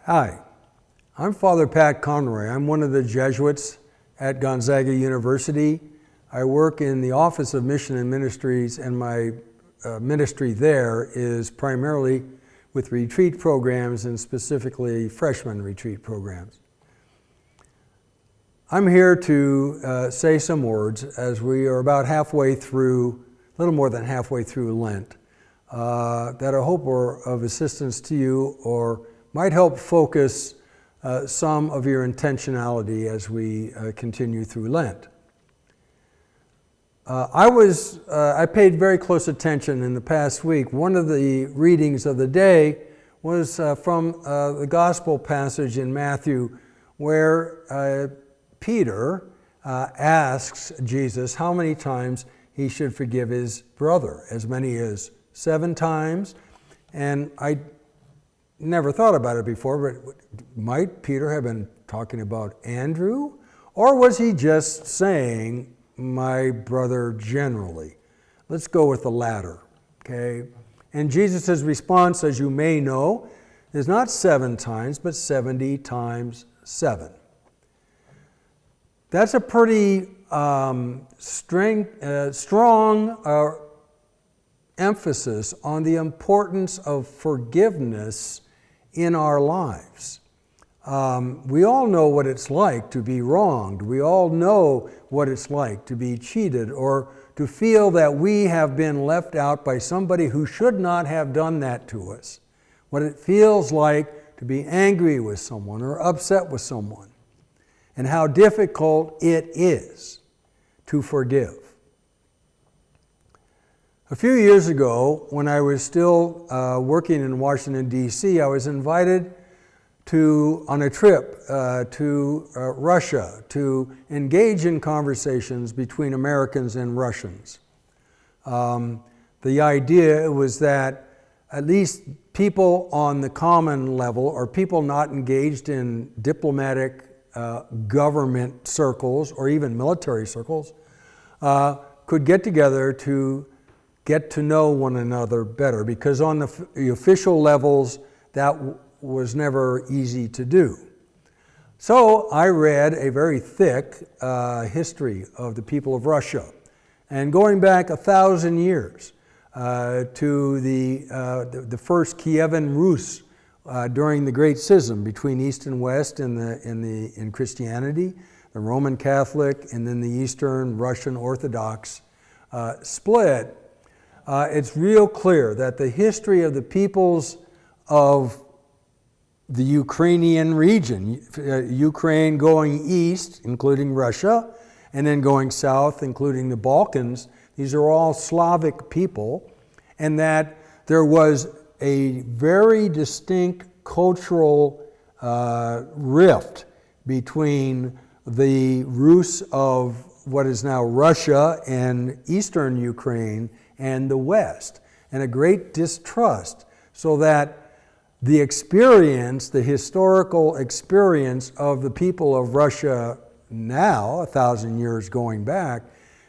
Hi, I'm Father Pat Conroy. I'm one of the Jesuits at Gonzaga University. I work in the Office of Mission and Ministries, and my ministry there is primarily with retreat programs and specifically freshman retreat programs. I'm here to say some words as we are about halfway through, a little more than halfway through Lent, that I hope are of assistance to you or might help focus some of your intentionality as we continue through Lent. I paid very close attention in the past week. One of the readings of the day was from the gospel passage in Matthew where Peter asks Jesus how many times he should forgive his brother, as many as 7 times. And I never thought about it before, but might Peter have been talking about Andrew? Or was he just saying my brother generally? Let's go with the latter, okay? And Jesus' response, as you may know, is not 7 times, but 70 times 7. That's a pretty strong emphasis on the importance of forgiveness in our lives. We all know what it's like to be wronged. We all know what it's like to be cheated or to feel that we have been left out by somebody who should not have done that to us. What it feels like to be angry with someone or upset with someone, and how difficult it is to forgive. A few years ago, when I was still working in Washington, D.C., I was invited on a trip to Russia to engage in conversations between Americans and Russians. The idea was that at least people on the common level, or people not engaged in diplomatic government circles or even military circles, could get together to get to know one another better, because on the official levels that was never easy to do. So I read a very thick history of the people of Russia, and going back 1,000 years to the first Kievan Rus during the Great Schism between East and West in Christianity, the Roman Catholic, and then the Eastern Russian Orthodox split. It's real clear that the history of the peoples of the Ukrainian region, Ukraine going east, including Russia, and then going south, including the Balkans, these are all Slavic people, and that there was a very distinct cultural rift between the Rus of what is now Russia and eastern Ukraine and the West, and a great distrust, so that the experience, the historical experience of the people of Russia now, 1,000 years going back,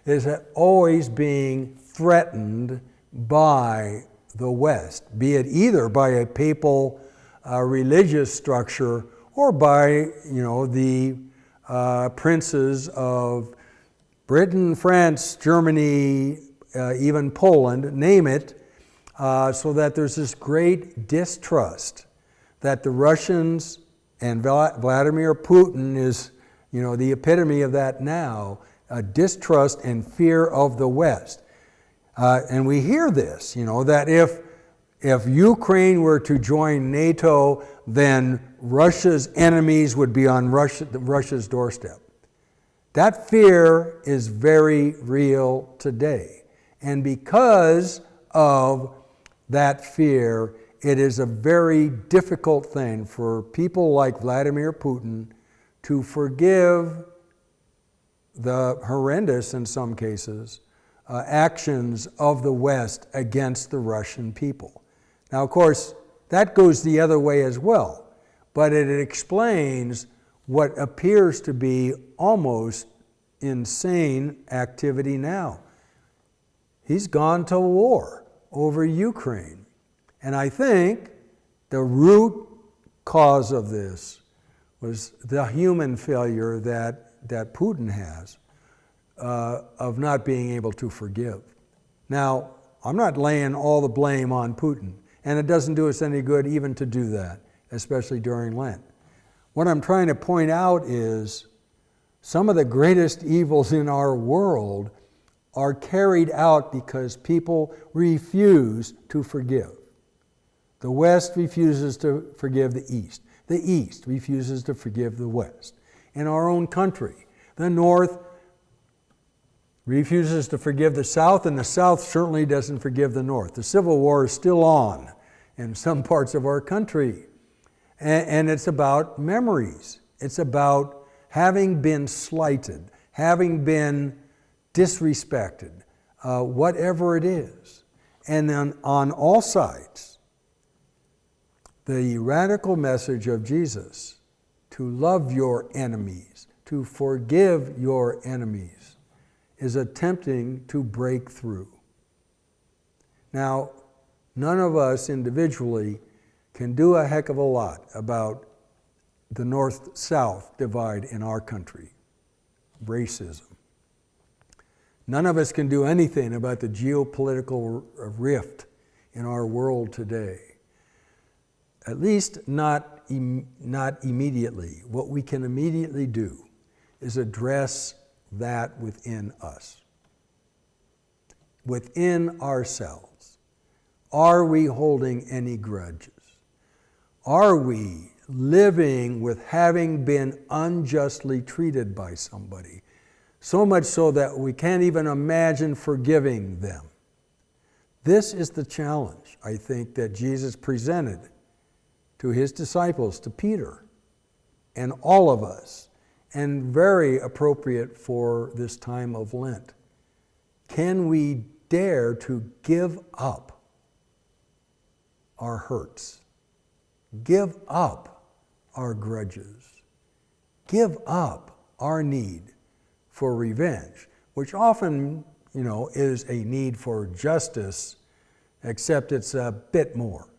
is always being threatened by the West, be it either by a papal religious structure or by, the princes of Britain, France, Germany, even Poland, name it, so that there's this great distrust that the Russians, and Vladimir Putin is, the epitome of that now, distrust and fear of the West. And we hear this, that if Ukraine were to join NATO, then Russia's enemies would be on Russia's doorstep. That fear is very real today. And because of that fear, it is a very difficult thing for people like Vladimir Putin to forgive the horrendous, in some cases, actions of the West against the Russian people. Now, of course, that goes the other way as well, but it explains what appears to be almost insane activity now. He's gone to war over Ukraine. And I think the root cause of this was the human failure that Putin has of not being able to forgive. Now, I'm not laying all the blame on Putin, and it doesn't do us any good even to do that, especially during Lent. What I'm trying to point out is some of the greatest evils in our world are carried out because people refuse to forgive. The West refuses to forgive the East. The East refuses to forgive the West. In our own country, the North refuses to forgive the South, and the South certainly doesn't forgive the North. The Civil War is still on in some parts of our country. And it's about memories. It's about having been slighted, having been disrespected, whatever it is. And then on all sides, the radical message of Jesus to love your enemies, to forgive your enemies, is attempting to break through. Now, none of us individually can do a heck of a lot about the North-South divide in our country, racism. None of us can do anything about the geopolitical rift in our world today. At least not immediately. What we can immediately do is address that within us, within ourselves. Are we holding any grudges? Are we living with having been unjustly treated by somebody, so much so that we can't even imagine forgiving them? This is the challenge, I think, that Jesus presented to his disciples, to Peter, and all of us, and very appropriate for this time of Lent. Can we dare to give up our hurts? Give up our grudges. Give up our need for revenge, which often, is a need for justice, except it's a bit more.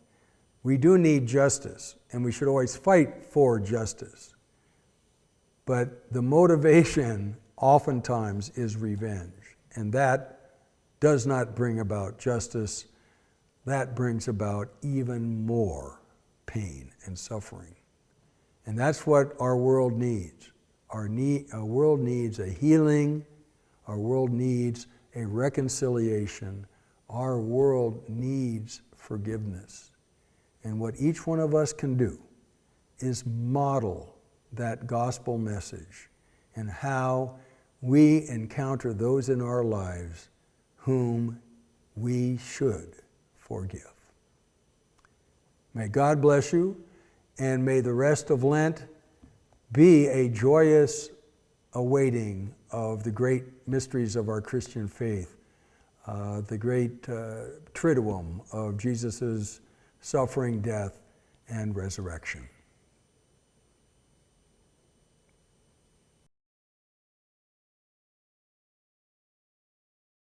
We do need justice, and we should always fight for justice. But the motivation oftentimes is revenge, and that does not bring about justice. That brings about even more pain and suffering. And that's what our world needs. Our world needs a healing. Our world needs a reconciliation. Our world needs forgiveness. And what each one of us can do is model that gospel message and how we encounter those in our lives whom we should forgive. May God bless you, and may the rest of Lent be a joyous awaiting of the great mysteries of our Christian faith, the great triduum of Jesus' suffering, death, and resurrection.